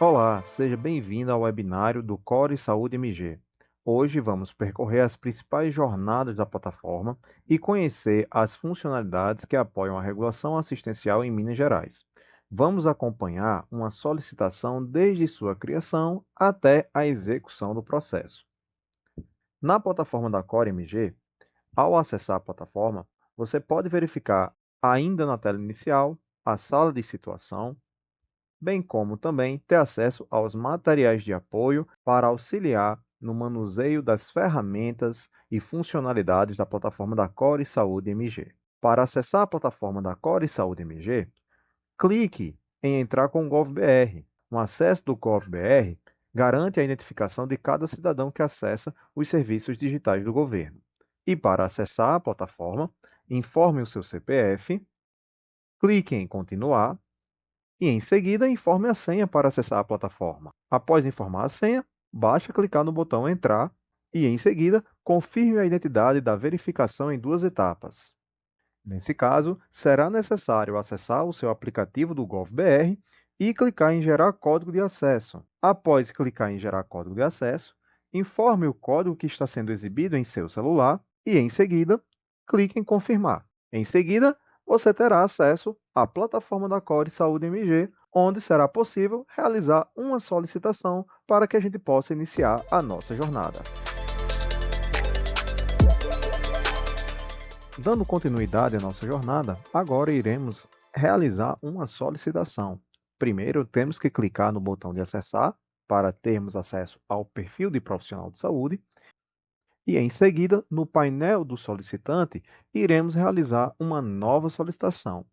Olá, seja bem-vindo ao webinário do Core Saúde MG. Hoje vamos percorrer as principais jornadas da plataforma e conhecer as funcionalidades que apoiam a regulação assistencial em Minas Gerais. Vamos acompanhar uma solicitação desde sua criação até a execução do processo. Na plataforma da Core MG, ao acessar a plataforma, você pode verificar ainda na tela inicial a sala de situação, bem como também ter acesso aos materiais de apoio para auxiliar no manuseio das ferramentas e funcionalidades da plataforma da Core Saúde MG. Para acessar a plataforma da Core Saúde MG, clique em Entrar com o GovBR. O acesso do GovBR garante a identificação de cada cidadão que acessa os serviços digitais do governo. E para acessar a plataforma, informe o seu CPF, clique em Continuar e, em seguida, informe a senha para acessar a plataforma. Após informar a senha, basta clicar no botão Entrar e, em seguida, confirme a identidade da verificação em duas etapas. Nesse caso, será necessário acessar o seu aplicativo do GovBR e clicar em Gerar código de acesso. Após clicar em Gerar código de acesso, informe o código que está sendo exibido em seu celular e, em seguida, clique em Confirmar. Em seguida, você terá acesso à plataforma da Core Saúde MG, onde será possível realizar uma solicitação para que a gente possa iniciar a nossa jornada. Dando continuidade à nossa jornada, agora iremos realizar uma solicitação. Primeiro, temos que clicar no botão de acessar para termos acesso ao perfil de profissional de saúde e, em seguida, no painel do solicitante, iremos realizar uma nova solicitação.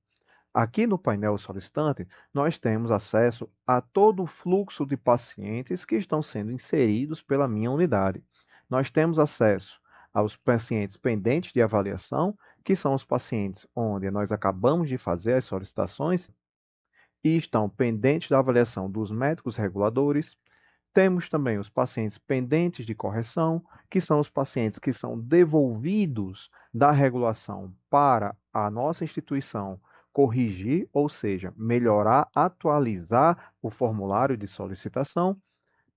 Aqui no painel solicitante, nós temos acesso a todo o fluxo de pacientes que estão sendo inseridos pela minha unidade. Nós temos acesso aos pacientes pendentes de avaliação, que são os pacientes onde nós acabamos de fazer as solicitações e estão pendentes da avaliação dos médicos reguladores. Temos também os pacientes pendentes de correção, que são os pacientes que são devolvidos da regulação para a nossa instituição corrigir, ou seja, melhorar, atualizar o formulário de solicitação.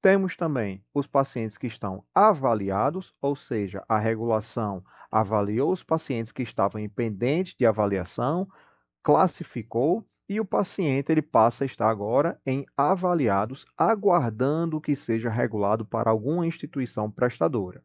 Temos também os pacientes que estão avaliados, ou seja, a regulação avaliou os pacientes que estavam pendentes de avaliação, classificou e o paciente ele passa a estar agora em avaliados, aguardando que seja regulado para alguma instituição prestadora.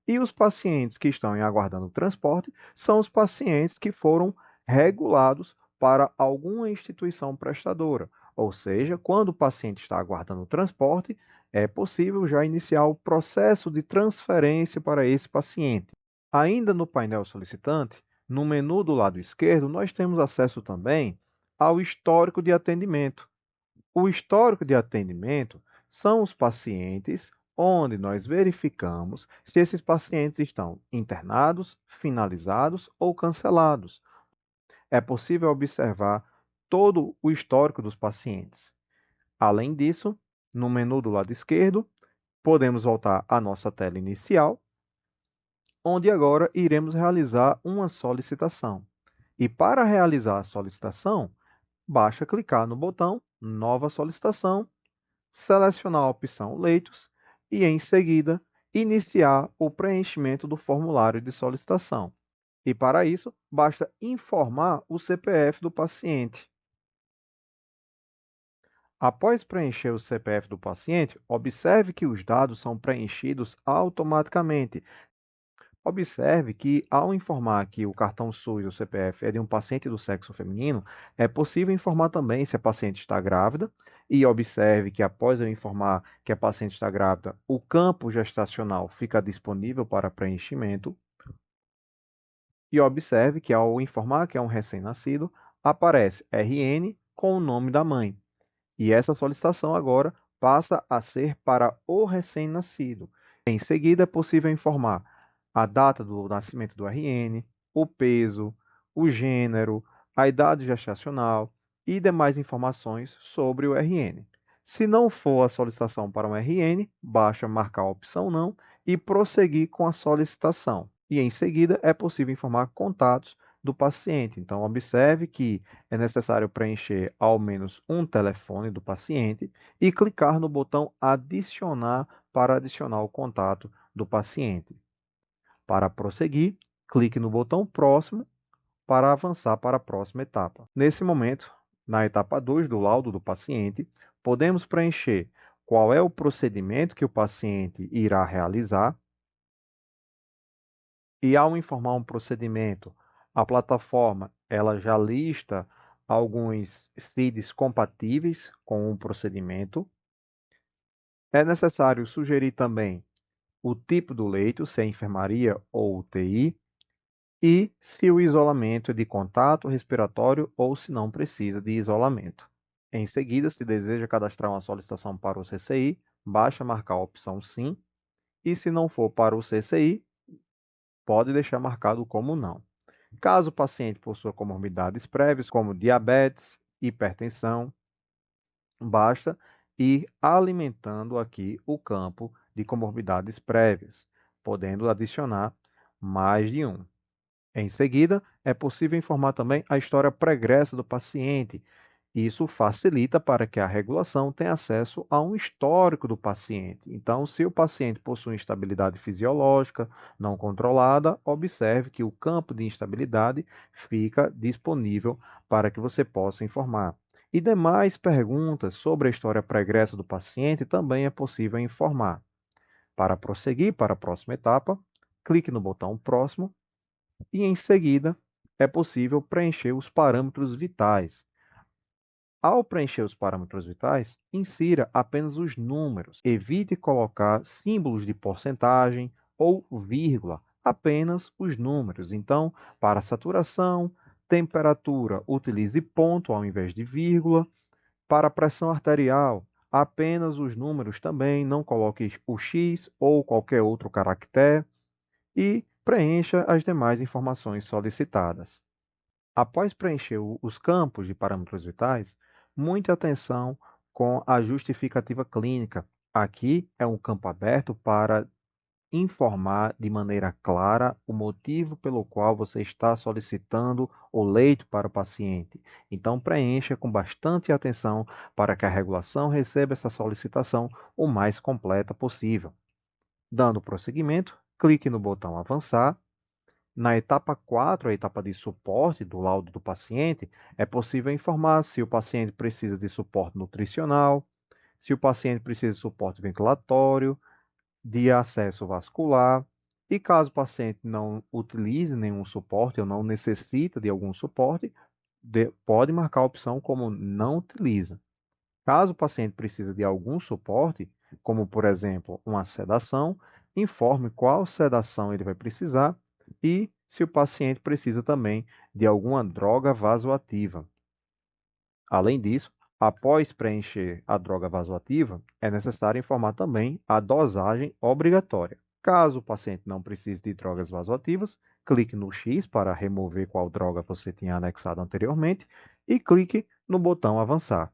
E os pacientes que estão em aguardando transporte são os pacientes que foram regulados para alguma instituição prestadora. Ou seja, quando o paciente está aguardando o transporte, é possível já iniciar o processo de transferência para esse paciente. Ainda no painel solicitante, no menu do lado esquerdo, nós temos acesso também ao histórico de atendimento. O histórico de atendimento são os pacientes onde nós verificamos se esses pacientes estão internados, finalizados ou cancelados. É possível observar todo o histórico dos pacientes. Além disso, no menu do lado esquerdo, podemos voltar à nossa tela inicial, onde agora iremos realizar uma solicitação. E para realizar a solicitação, basta clicar no botão Nova solicitação, selecionar a opção Leitos e, em seguida, iniciar o preenchimento do formulário de solicitação. E, para isso, basta informar o CPF do paciente. Após preencher o CPF do paciente, observe que os dados são preenchidos automaticamente. Observe que, ao informar que o cartão SUS ou CPF é de um paciente do sexo feminino, é possível informar também se a paciente está grávida, e observe que, após eu informar que a paciente está grávida, o campo gestacional fica disponível para preenchimento. E observe que, ao informar que é um recém-nascido, aparece RN com o nome da mãe. E essa solicitação agora passa a ser para o recém-nascido. Em seguida, é possível informar a data do nascimento do RN, o peso, o gênero, a idade gestacional e demais informações sobre o RN. Se não for a solicitação para um RN, basta marcar a opção Não e prosseguir com a solicitação. E em seguida é possível informar contatos do paciente. Então, observe que é necessário preencher ao menos um telefone do paciente e clicar no botão Adicionar para adicionar o contato do paciente. Para prosseguir, clique no botão Próximo para avançar para a próxima etapa. Nesse momento, na etapa 2 do laudo do paciente, podemos preencher qual é o procedimento que o paciente irá realizar. E ao informar um procedimento, a plataforma ela já lista alguns CIDs compatíveis com o procedimento. É necessário sugerir também o tipo do leito, se é enfermaria ou UTI, e se o isolamento é de contato respiratório ou se não precisa de isolamento. Em seguida, se deseja cadastrar uma solicitação para o CCI, basta marcar a opção Sim, e se não for para o CCI, pode deixar marcado como não. Caso o paciente possua comorbidades prévias, como diabetes, hipertensão, basta ir alimentando aqui o campo de comorbidades prévias, podendo adicionar mais de um. Em seguida, é possível informar também a história pregressa do paciente. Isso facilita para que a regulação tenha acesso a um histórico do paciente. Então, se o paciente possui instabilidade fisiológica não controlada, observe que o campo de instabilidade fica disponível para que você possa informar. E demais perguntas sobre a história pregressa do paciente também é possível informar. Para prosseguir para a próxima etapa, clique no botão Próximo e, em seguida, é possível preencher os parâmetros vitais. Ao preencher os parâmetros vitais, insira apenas os números. Evite colocar símbolos de porcentagem ou vírgula, apenas os números. Então, para saturação, temperatura, utilize ponto ao invés de vírgula. Para pressão arterial, apenas os números também, não coloque o X ou qualquer outro caractere. E preencha as demais informações solicitadas. Após preencher os campos de parâmetros vitais, muita atenção com a justificativa clínica. Aqui é um campo aberto para informar de maneira clara o motivo pelo qual você está solicitando o leito para o paciente. Então, preencha com bastante atenção para que a regulação receba essa solicitação o mais completa possível. Dando prosseguimento, clique no botão Avançar. Na etapa 4, a etapa de suporte do laudo do paciente, é possível informar se o paciente precisa de suporte nutricional, se o paciente precisa de suporte ventilatório, de acesso vascular, e caso o paciente não utilize nenhum suporte ou não necessita de algum suporte, pode marcar a opção como não utiliza. Caso o paciente precise de algum suporte, como por exemplo uma sedação, informe qual sedação ele vai precisar e se o paciente precisa também de alguma droga vasoativa. Além disso, após preencher a droga vasoativa, é necessário informar também a dosagem obrigatória. Caso o paciente não precise de drogas vasoativas, clique no X para remover qual droga você tinha anexado anteriormente e clique no botão Avançar.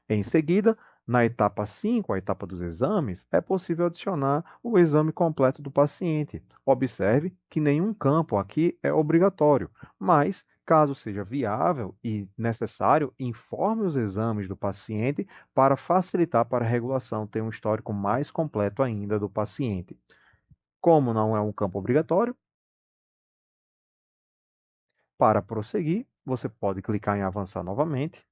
Em seguida, na etapa 5, a etapa dos exames, é possível adicionar o exame completo do paciente. Observe que nenhum campo aqui é obrigatório, mas, caso seja viável e necessário, informe os exames do paciente para facilitar para a regulação ter um histórico mais completo ainda do paciente. Como não é um campo obrigatório, para prosseguir, você pode clicar em avançar novamente.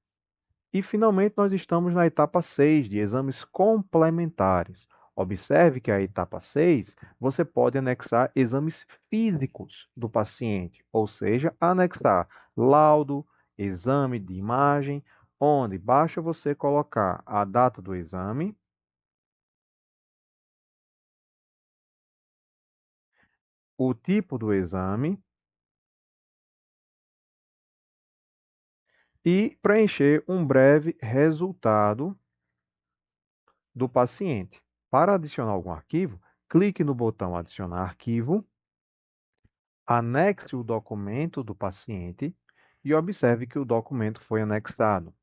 E, finalmente, nós estamos na etapa 6 de exames complementares. Observe que a etapa 6 você pode anexar exames físicos do paciente, ou seja, anexar laudo, exame de imagem, onde basta você colocar a data do exame, o tipo do exame e preencher um breve resultado do paciente. Para adicionar algum arquivo, clique no botão Adicionar arquivo, anexe o documento do paciente e observe que o documento foi anexado.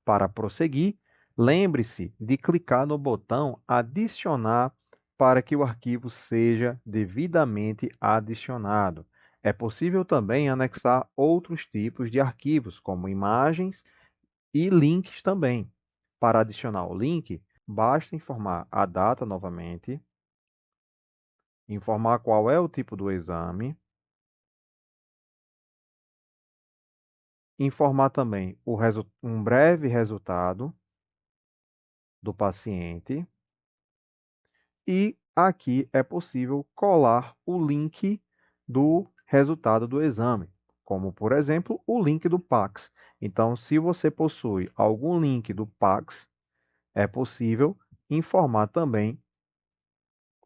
Para prosseguir, lembre-se de clicar no botão Adicionar para que o arquivo seja devidamente adicionado. É possível também anexar outros tipos de arquivos, como imagens e links também. Para adicionar o link, basta informar a data novamente, informar qual é o tipo do exame, informar também um breve resultado do paciente e aqui é possível colar o link do resultado do exame, como por exemplo o link do PACS. Então, se você possui algum link do PACS, é possível informar também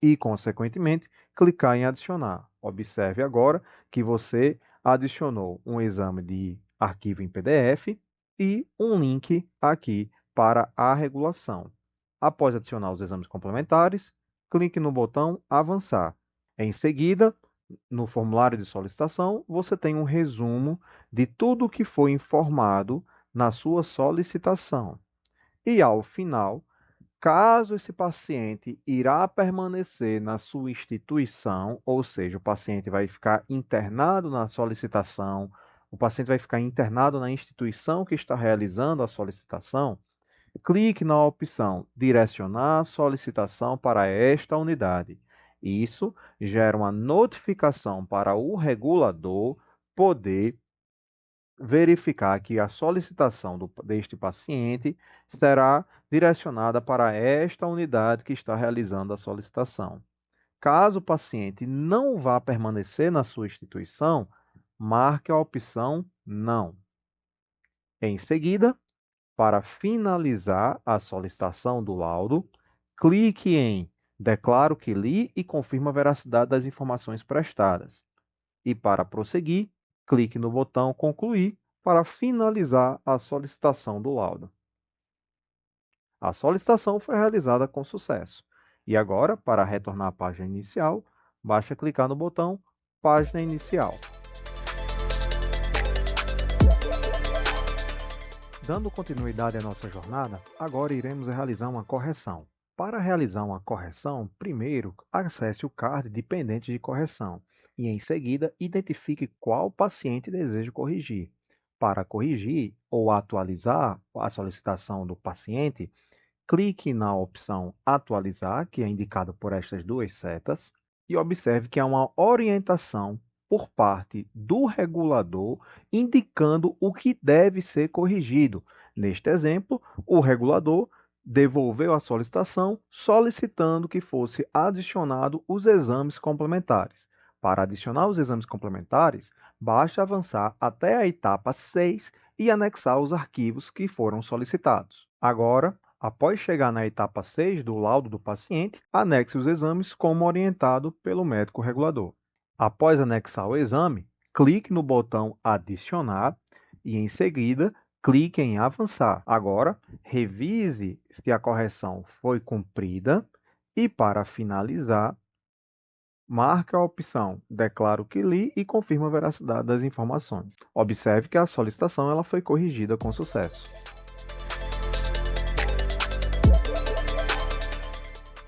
e, consequentemente, clicar em adicionar. Observe agora que você adicionou um exame de arquivo em PDF e um link aqui para a regulação. Após adicionar os exames complementares, clique no botão Avançar. Em seguida, no formulário de solicitação, você tem um resumo de tudo o que foi informado na sua solicitação. E ao final, caso esse paciente irá permanecer na sua instituição, ou seja, o paciente vai ficar internado na solicitação, o paciente vai ficar internado na instituição que está realizando a solicitação, clique na opção Direcionar a solicitação para esta unidade. Isso gera uma notificação para o regulador poder verificar que a solicitação deste paciente será direcionada para esta unidade que está realizando a solicitação. Caso o paciente não vá permanecer na sua instituição, marque a opção Não. Em seguida, para finalizar a solicitação do laudo, clique em Declaro que li e confirma a veracidade das informações prestadas. E para prosseguir, clique no botão Concluir para finalizar a solicitação do laudo. A solicitação foi realizada com sucesso. E agora, para retornar à página inicial, basta clicar no botão Página Inicial. Dando continuidade à nossa jornada, agora iremos realizar uma correção. Para realizar uma correção, primeiro acesse o card dependente de correção e, em seguida, identifique qual paciente deseja corrigir. Para corrigir ou atualizar a solicitação do paciente, clique na opção Atualizar, que é indicada por estas duas setas, e observe que há uma orientação por parte do regulador indicando o que deve ser corrigido. Neste exemplo, o regulador devolveu a solicitação solicitando que fosse adicionado os exames complementares. Para adicionar os exames complementares, basta avançar até a etapa 6 e anexar os arquivos que foram solicitados. Agora, após chegar na etapa 6 do laudo do paciente, anexe os exames como orientado pelo médico regulador. Após anexar o exame, clique no botão Adicionar e, em seguida, clique em Avançar. Agora, revise se a correção foi cumprida e, para finalizar, marque a opção Declaro que li e confirma a veracidade das informações. Observe que a solicitação ela foi corrigida com sucesso.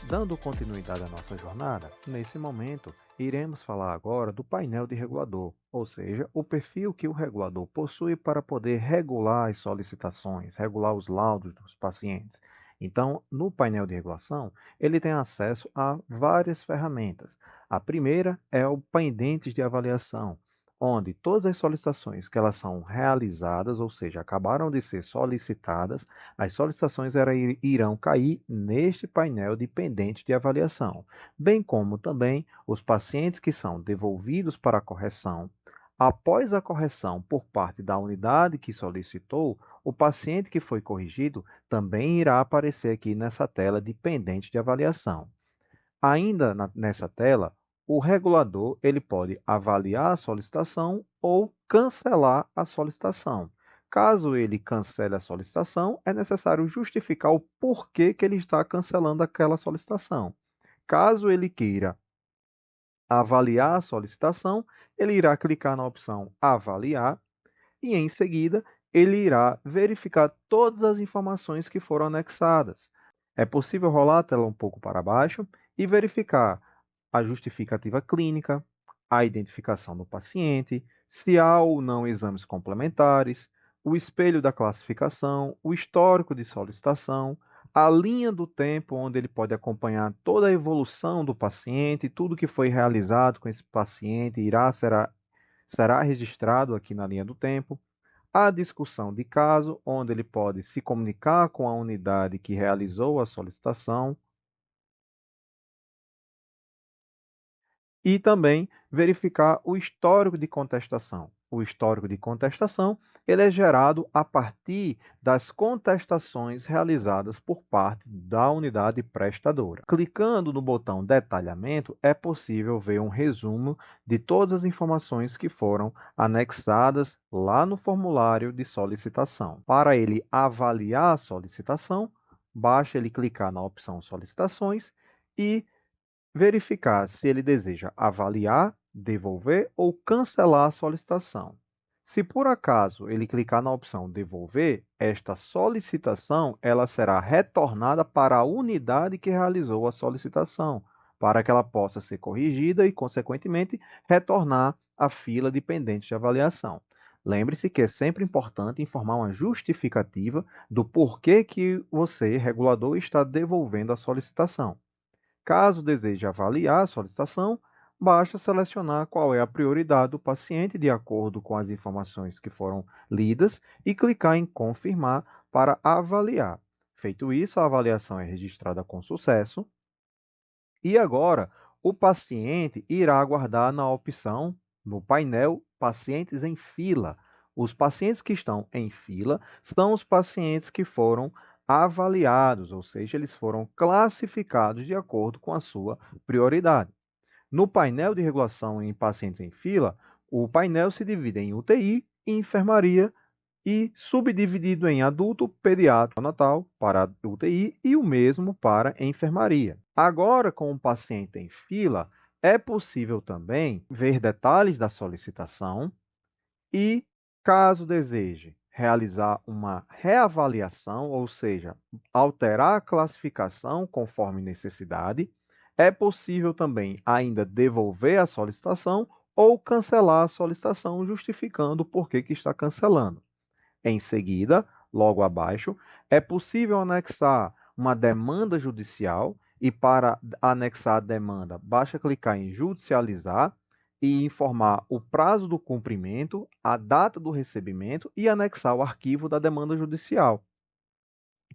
Dando continuidade à nossa jornada, nesse momento, iremos falar agora do painel de regulador, ou seja, o perfil que o regulador possui para poder regular as solicitações, regular os laudos dos pacientes. Então, no painel de regulação, ele tem acesso a várias ferramentas. A primeira é o pendentes de avaliação, onde todas as solicitações que elas são realizadas, ou seja, acabaram de ser solicitadas, as solicitações irão cair neste painel de pendentes de avaliação, bem como também os pacientes que são devolvidos para a correção. Após a correção por parte da unidade que solicitou, o paciente que foi corrigido também irá aparecer aqui nessa tela de pendentes de avaliação. Ainda nessa tela, o regulador ele pode avaliar a solicitação ou cancelar a solicitação. Caso ele cancele a solicitação, é necessário justificar o porquê que ele está cancelando aquela solicitação. Caso ele queira avaliar a solicitação, ele irá clicar na opção Avaliar e, em seguida, ele irá verificar todas as informações que foram anexadas. É possível rolar a tela um pouco para baixo e verificar a justificativa clínica, a identificação do paciente, se há ou não exames complementares, o espelho da classificação, o histórico de solicitação, a linha do tempo onde ele pode acompanhar toda a evolução do paciente, tudo que foi realizado com esse paciente será registrado aqui na linha do tempo, a discussão de caso, onde ele pode se comunicar com a unidade que realizou a solicitação, e também verificar o histórico de contestação. O histórico de contestação ele é gerado a partir das contestações realizadas por parte da unidade prestadora. Clicando no botão Detalhamento, é possível ver um resumo de todas as informações que foram anexadas lá no formulário de solicitação. Para ele avaliar a solicitação, basta ele clicar na opção Solicitações e verificar se ele deseja avaliar, devolver ou cancelar a solicitação. Se por acaso ele clicar na opção devolver, esta solicitação ela será retornada para a unidade que realizou a solicitação, para que ela possa ser corrigida e, consequentemente, retornar à fila de pendentes de avaliação. Lembre-se que é sempre importante informar uma justificativa do porquê que você, regulador, está devolvendo a solicitação. Caso deseje avaliar a solicitação, basta selecionar qual é a prioridade do paciente de acordo com as informações que foram lidas e clicar em confirmar para avaliar. Feito isso, a avaliação é registrada com sucesso e agora o paciente irá aguardar na opção no painel Pacientes em fila. Os pacientes que estão em fila são os pacientes que foram avaliados, ou seja, eles foram classificados de acordo com a sua prioridade. No painel de regulação em pacientes em fila, o painel se divide em UTI e enfermaria e subdividido em adulto, pediátrico, natal para UTI e o mesmo para enfermaria. Agora, com o paciente em fila, é possível também ver detalhes da solicitação e, caso deseje realizar uma reavaliação, ou seja, alterar a classificação conforme necessidade, é possível também ainda devolver a solicitação ou cancelar a solicitação, justificando o porquê que está cancelando. Em seguida, logo abaixo, é possível anexar uma demanda judicial e para anexar a demanda, basta clicar em judicializar e informar o prazo do cumprimento, a data do recebimento e anexar o arquivo da demanda judicial.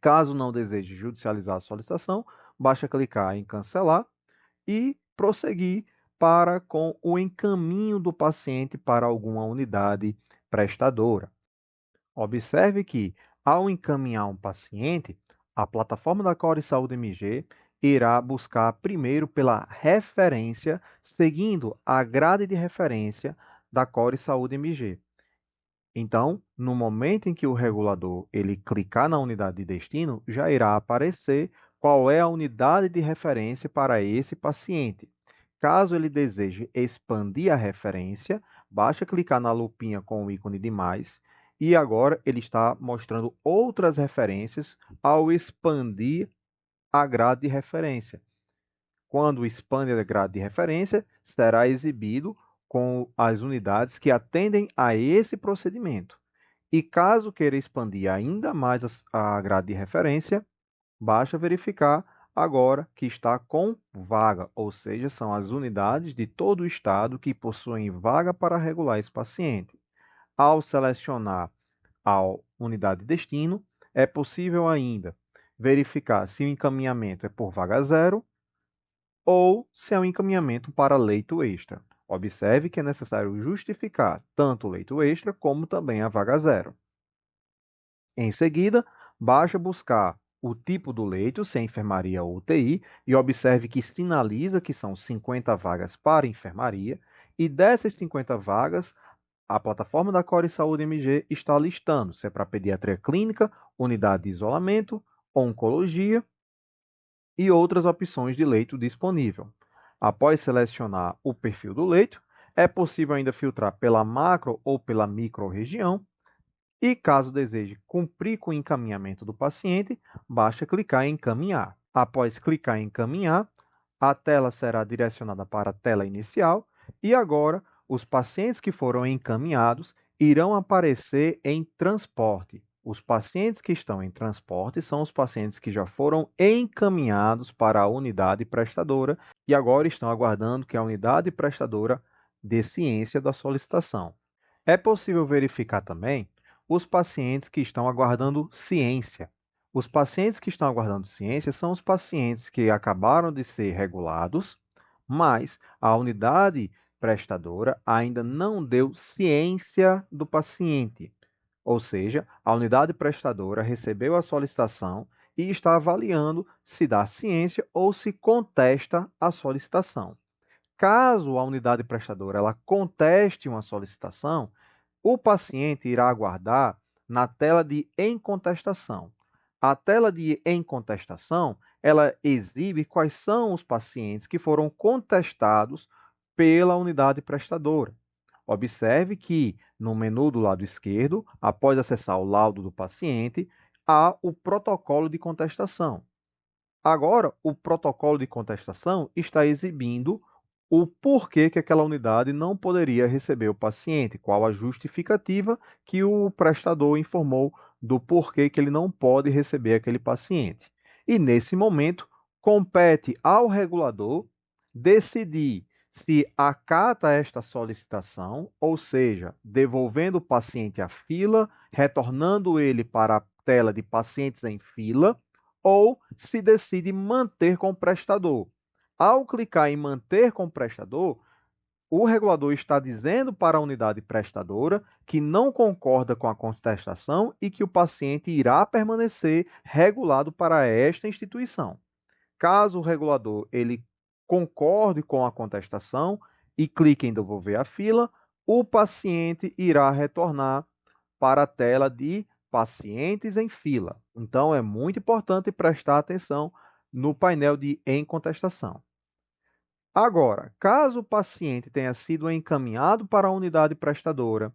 Caso não deseje judicializar a solicitação, basta clicar em cancelar e prosseguir para com o encaminho do paciente para alguma unidade prestadora. Observe que, ao encaminhar um paciente, a plataforma da Core Saúde MG irá buscar primeiro pela referência, seguindo a grade de referência da Core Saúde MG. Então, no momento em que o regulador ele clicar na unidade de destino, já irá aparecer qual é a unidade de referência para esse paciente. Caso ele deseje expandir a referência, basta clicar na lupinha com o ícone de mais e agora ele está mostrando outras referências ao expandir a grade de referência. Quando expande a grade de referência, será exibido com as unidades que atendem a esse procedimento. E caso queira expandir ainda mais a grade de referência, basta verificar agora que está com vaga, ou seja, são as unidades de todo o estado que possuem vaga para regular esse paciente. Ao selecionar a unidade de destino, é possível ainda verificar se o encaminhamento é por vaga zero ou se é um encaminhamento para leito extra. Observe que é necessário justificar tanto o leito extra como também a vaga zero. Em seguida, basta buscar o tipo do leito, se é enfermaria ou UTI, e observe que sinaliza que são 50 vagas para enfermaria, e dessas 50 vagas, a plataforma da Core Saúde MG está listando se é para pediatria clínica, unidade de isolamento, oncologia e outras opções de leito disponível. Após selecionar o perfil do leito, é possível ainda filtrar pela macro ou pela micro-região e, caso deseje cumprir com o encaminhamento do paciente, basta clicar em encaminhar. Após clicar em encaminhar, a tela será direcionada para a tela inicial E agora, os pacientes que foram encaminhados irão aparecer em transporte. Os pacientes que estão em transporte são os pacientes que já foram encaminhados para a unidade prestadora e agora estão aguardando que a unidade prestadora dê ciência da solicitação. É possível verificar também os pacientes que estão aguardando ciência. Os pacientes que estão aguardando ciência são os pacientes que acabaram de ser regulados, mas a unidade prestadora ainda não deu ciência do paciente. Ou seja, a unidade prestadora recebeu a solicitação e está avaliando se dá ciência ou se contesta a solicitação. Caso a unidade prestadora ela conteste uma solicitação, o paciente irá aguardar na tela de em contestação. A tela de em contestação, ela exibe quais são os pacientes que foram contestados pela unidade prestadora. Observe que no menu do lado esquerdo, após acessar o laudo do paciente, há o protocolo de contestação. Agora, o protocolo de contestação está exibindo o porquê que aquela unidade não poderia receber o paciente, qual a justificativa que o prestador informou do porquê que ele não pode receber aquele paciente. E nesse momento, compete ao regulador decidir se acata esta solicitação, ou seja, devolvendo o paciente à fila, retornando ele para a tela de pacientes em fila, ou se decide manter com o prestador. Ao clicar em manter com o prestador, o regulador está dizendo para a unidade prestadora que não concorda com a contestação e que o paciente irá permanecer regulado para esta instituição. Caso o regulador ele concorde com a contestação e clique em devolver a fila, o paciente irá retornar para a tela de pacientes em fila. Então, é muito importante prestar atenção no painel de em contestação. Agora, caso o paciente tenha sido encaminhado para a unidade prestadora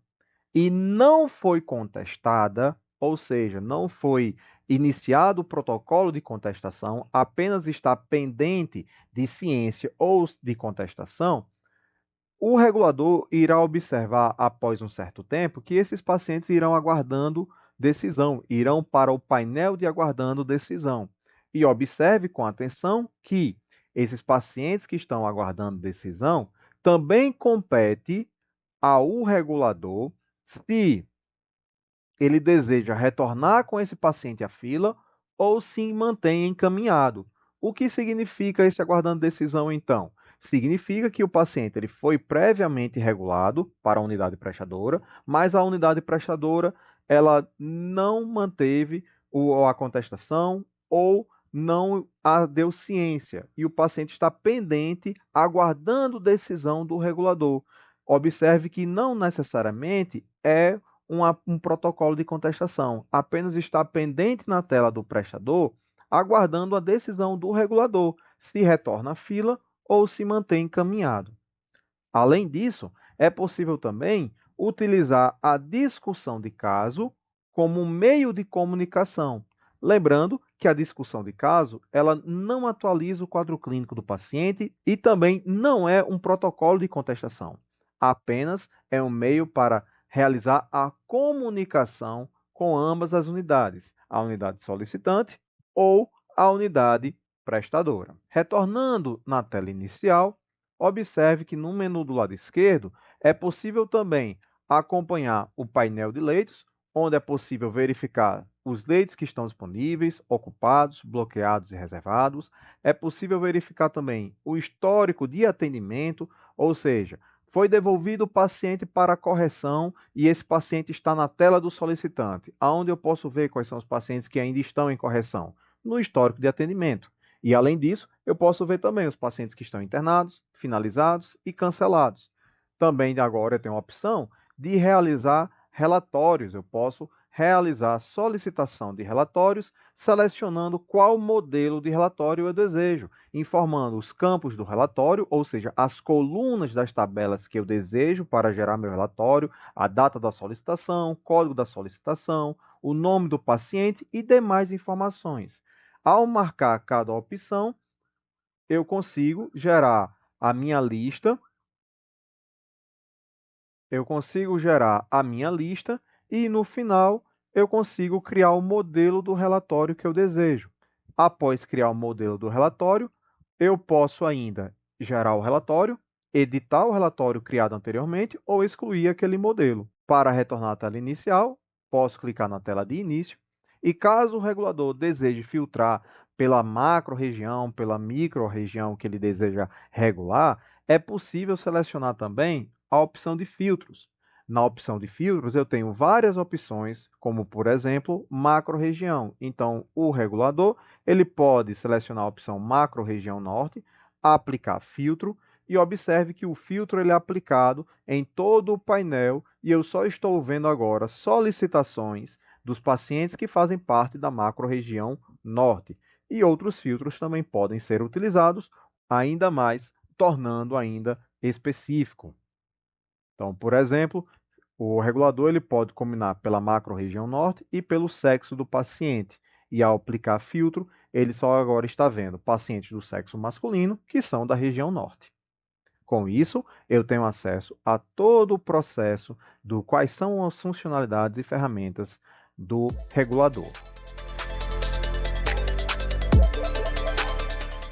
e não foi contestada, ou seja, não foi iniciado o protocolo de contestação, apenas está pendente de ciência ou de contestação, o regulador irá observar após um certo tempo que esses pacientes irão aguardando decisão, irão para o painel de aguardando decisão. E observe com atenção que esses pacientes que estão aguardando decisão também compete ao regulador se ele deseja retornar com esse paciente à fila ou se mantém encaminhado. O que significa esse aguardando decisão, então? Significa que o paciente ele foi previamente regulado para a unidade prestadora, mas a unidade prestadora ela não manteve a contestação ou não a deu ciência e o paciente está pendente, aguardando decisão do regulador. Observe que não necessariamente é um protocolo de contestação, apenas está pendente na tela do prestador, aguardando a decisão do regulador, se retorna à fila ou se mantém encaminhado. Além disso, é possível também utilizar a discussão de caso como um meio de comunicação. Lembrando que a discussão de caso, ela não atualiza o quadro clínico do paciente e também não é um protocolo de contestação. Apenas é um meio para realizar a comunicação com ambas as unidades, a unidade solicitante ou a unidade prestadora. Retornando na tela inicial, observe que no menu do lado esquerdo é possível também acompanhar o painel de leitos, onde é possível verificar os leitos que estão disponíveis, ocupados, bloqueados e reservados. É possível verificar também o histórico de atendimento, ou seja, foi devolvido o paciente para a correção e esse paciente está na tela do solicitante. Aonde eu posso ver quais são os pacientes que ainda estão em correção? No histórico de atendimento. E além disso, eu posso ver também os pacientes que estão internados, finalizados e cancelados. Também agora eu tenho a opção de realizar relatórios. Eu posso realizar solicitação de relatórios, selecionando qual modelo de relatório eu desejo, informando os campos do relatório, ou seja, as colunas das tabelas que eu desejo para gerar meu relatório, a data da solicitação, código da solicitação, o nome do paciente e demais informações. Ao marcar cada opção, eu consigo gerar a minha lista eu consigo gerar a minha lista e, no final, eu consigo criar o modelo do relatório que eu desejo. Após criar o modelo do relatório, eu posso ainda gerar o relatório, editar o relatório criado anteriormente ou excluir aquele modelo. Para retornar à tela inicial, posso clicar na tela de início e caso o regulador deseje filtrar pela macro-região, pela micro-região que ele deseja regular, é possível selecionar também a opção de filtros. Na opção de filtros, eu tenho várias opções, como por exemplo, macro-região. Então, o regulador ele pode selecionar a opção macro-região norte, aplicar filtro, e observe que o filtro ele é aplicado em todo o painel e eu só estou vendo agora solicitações dos pacientes que fazem parte da macro-região norte. E outros filtros também podem ser utilizados, ainda mais, tornando ainda específico. Então, por exemplo, o regulador ele pode combinar pela macro-região norte e pelo sexo do paciente. E ao aplicar filtro, ele só agora está vendo pacientes do sexo masculino que são da região norte. Com isso, eu tenho acesso a todo o processo do quais são as funcionalidades e ferramentas do regulador.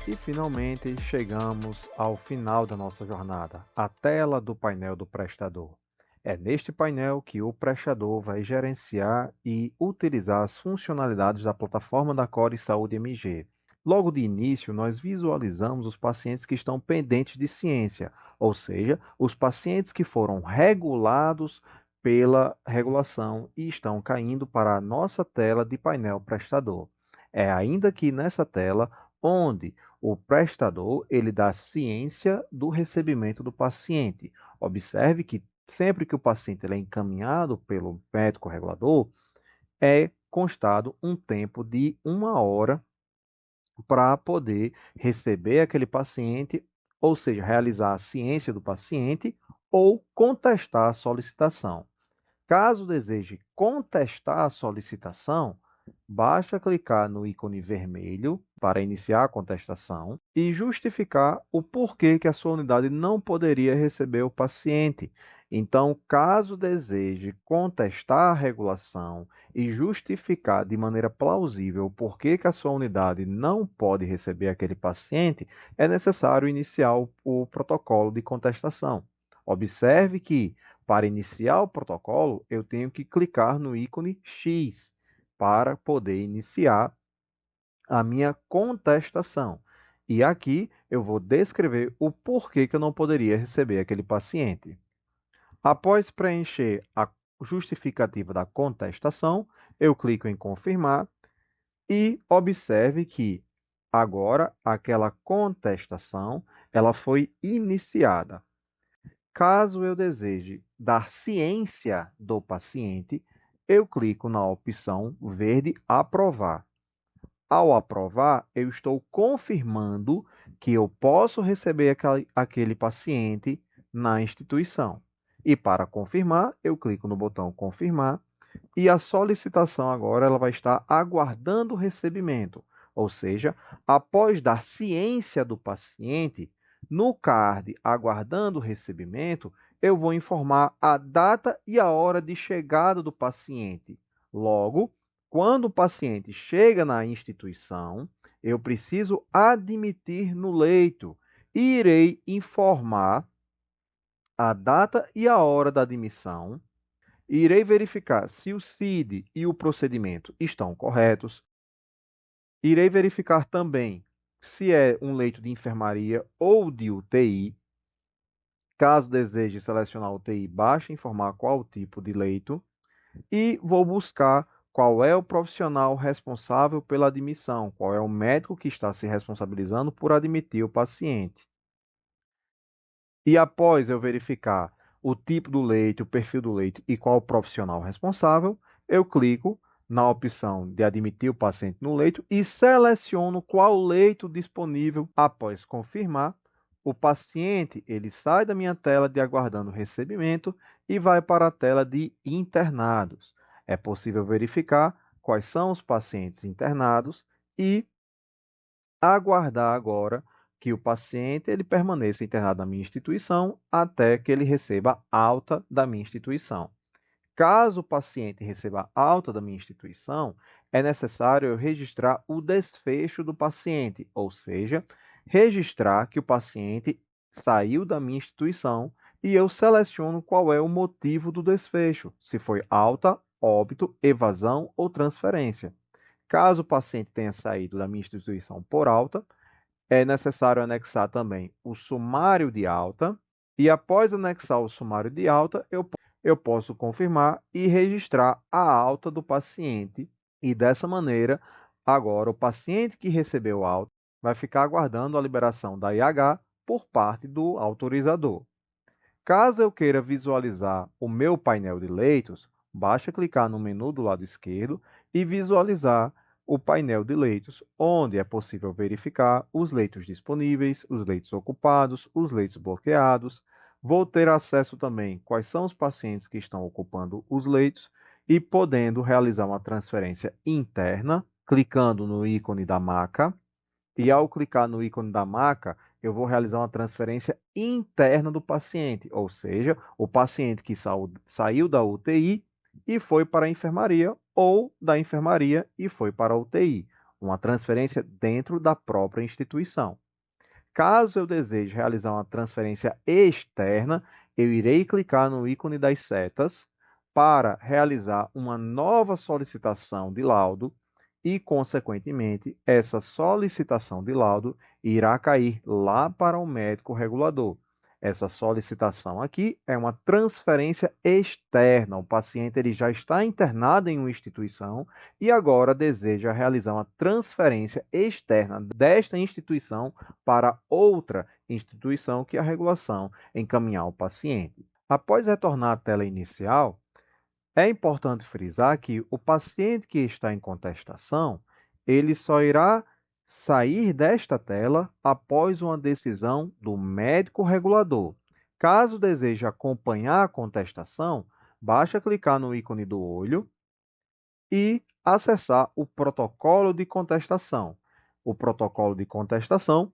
E finalmente chegamos ao final da nossa jornada, a tela do painel do prestador. É neste painel que o prestador vai gerenciar e utilizar as funcionalidades da plataforma da Core Saúde MG. Logo de início, nós visualizamos os pacientes que estão pendentes de ciência, ou seja, os pacientes que foram regulados pela regulação e estão caindo para a nossa tela de painel prestador. É ainda aqui nessa tela onde o prestador ele dá ciência do recebimento do paciente. Observe que sempre que o paciente ele é encaminhado pelo médico regulador, é constado um tempo de 1 hora para poder receber aquele paciente, ou seja, realizar a ciência do paciente ou contestar a solicitação. Caso deseje contestar a solicitação, basta clicar no ícone vermelho para iniciar a contestação e justificar o porquê que a sua unidade não poderia receber o paciente. Então, caso deseje contestar a regulação e justificar de maneira plausível o porquê que a sua unidade não pode receber aquele paciente, é necessário iniciar o protocolo de contestação. Observe que, para iniciar o protocolo, eu tenho que clicar no ícone X para poder iniciar a minha contestação. E aqui eu vou descrever o porquê que eu não poderia receber aquele paciente. Após preencher a justificativa da contestação, eu clico em confirmar e observe que agora aquela contestação ela foi iniciada. Caso eu deseje dar ciência do paciente, eu clico na opção verde aprovar. Ao aprovar, eu estou confirmando que eu posso receber aquele paciente na instituição. E para confirmar, eu clico no botão confirmar e a solicitação agora ela vai estar aguardando o recebimento. Ou seja, após dar ciência do paciente, no card aguardando o recebimento, eu vou informar a data e a hora de chegada do paciente. Logo, quando o paciente chega na instituição, eu preciso admitir no leito e irei informar a data e a hora da admissão. Irei verificar se o CID e o procedimento estão corretos. Irei verificar também se é um leito de enfermaria ou de UTI. Caso deseje selecionar UTI, basta informar qual o tipo de leito. E vou buscar qual é o profissional responsável pela admissão, qual é o médico que está se responsabilizando por admitir o paciente. E após eu verificar o tipo do leito, o perfil do leito e qual o profissional responsável, eu clico na opção de admitir o paciente no leito e seleciono qual leito disponível. Após confirmar, o paciente ele sai da minha tela de aguardando recebimento e vai para a tela de internados. É possível verificar quais são os pacientes internados e aguardar agora que o paciente ele permaneça internado na minha instituição até que ele receba alta da minha instituição. Caso o paciente receba alta da minha instituição, é necessário eu registrar o desfecho do paciente, ou seja, registrar que o paciente saiu da minha instituição e eu seleciono qual é o motivo do desfecho, se foi alta, óbito, evasão ou transferência. Caso o paciente tenha saído da minha instituição por alta, é necessário anexar também o sumário de alta e após anexar o sumário de alta, eu posso confirmar e registrar a alta do paciente e dessa maneira, agora o paciente que recebeu alta vai ficar aguardando a liberação da IH por parte do autorizador. Caso eu queira visualizar o meu painel de leitos, basta clicar no menu do lado esquerdo e visualizar o painel de leitos, onde é possível verificar os leitos disponíveis, os leitos ocupados, os leitos bloqueados. Vou ter acesso também quais são os pacientes que estão ocupando os leitos e podendo realizar uma transferência interna, clicando no ícone da maca. E ao clicar no ícone da maca, eu vou realizar uma transferência interna do paciente, ou seja, o paciente que saiu da UTI e foi para a enfermaria, ou da enfermaria e foi para a UTI, uma transferência dentro da própria instituição. Caso eu deseje realizar uma transferência externa, eu irei clicar no ícone das setas para realizar uma nova solicitação de laudo e, consequentemente, essa solicitação de laudo irá cair lá para o médico regulador. Essa solicitação aqui é uma transferência externa. O paciente ele já está internado em uma instituição e agora deseja realizar uma transferência externa desta instituição para outra instituição que a regulação encaminhar o paciente. Após retornar à tela inicial, é importante frisar que o paciente que está em contestação, ele só irá sair desta tela após uma decisão do médico regulador. Caso deseje acompanhar a contestação, basta clicar no ícone do olho e acessar o protocolo de contestação. O protocolo de contestação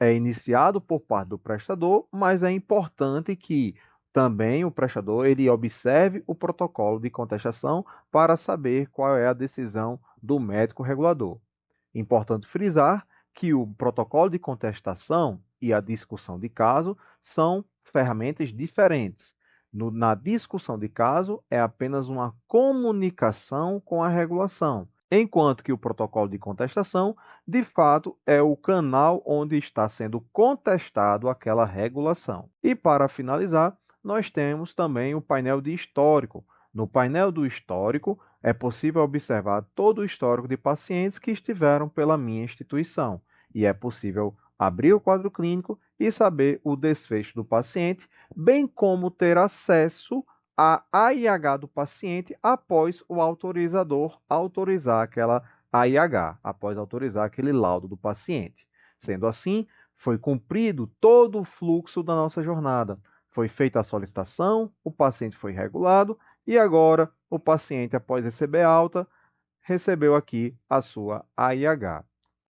é iniciado por parte do prestador, mas é importante que também o prestador ele observe o protocolo de contestação para saber qual é a decisão do médico regulador. Importante frisar que o protocolo de contestação e a discussão de caso são ferramentas diferentes. Na discussão de caso é apenas uma comunicação com a regulação, enquanto que o protocolo de contestação, de fato, é o canal onde está sendo contestado aquela regulação. E para finalizar, nós temos também o painel de histórico. No painel do histórico, é possível observar todo o histórico de pacientes que estiveram pela minha instituição. E é possível abrir o quadro clínico e saber o desfecho do paciente, bem como ter acesso à AIH do paciente após o autorizador autorizar aquela AIH, após autorizar aquele laudo do paciente. Sendo assim, foi cumprido todo o fluxo da nossa jornada. Foi feita a solicitação, o paciente foi regulado e agora o paciente, após receber alta, recebeu aqui a sua AIH.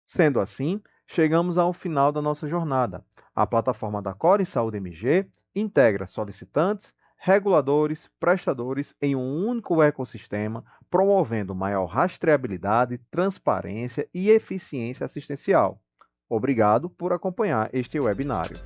Sendo assim, chegamos ao final da nossa jornada. A plataforma da Core Saúde MG integra solicitantes, reguladores, prestadores em um único ecossistema, promovendo maior rastreabilidade, transparência e eficiência assistencial. Obrigado por acompanhar este webinário.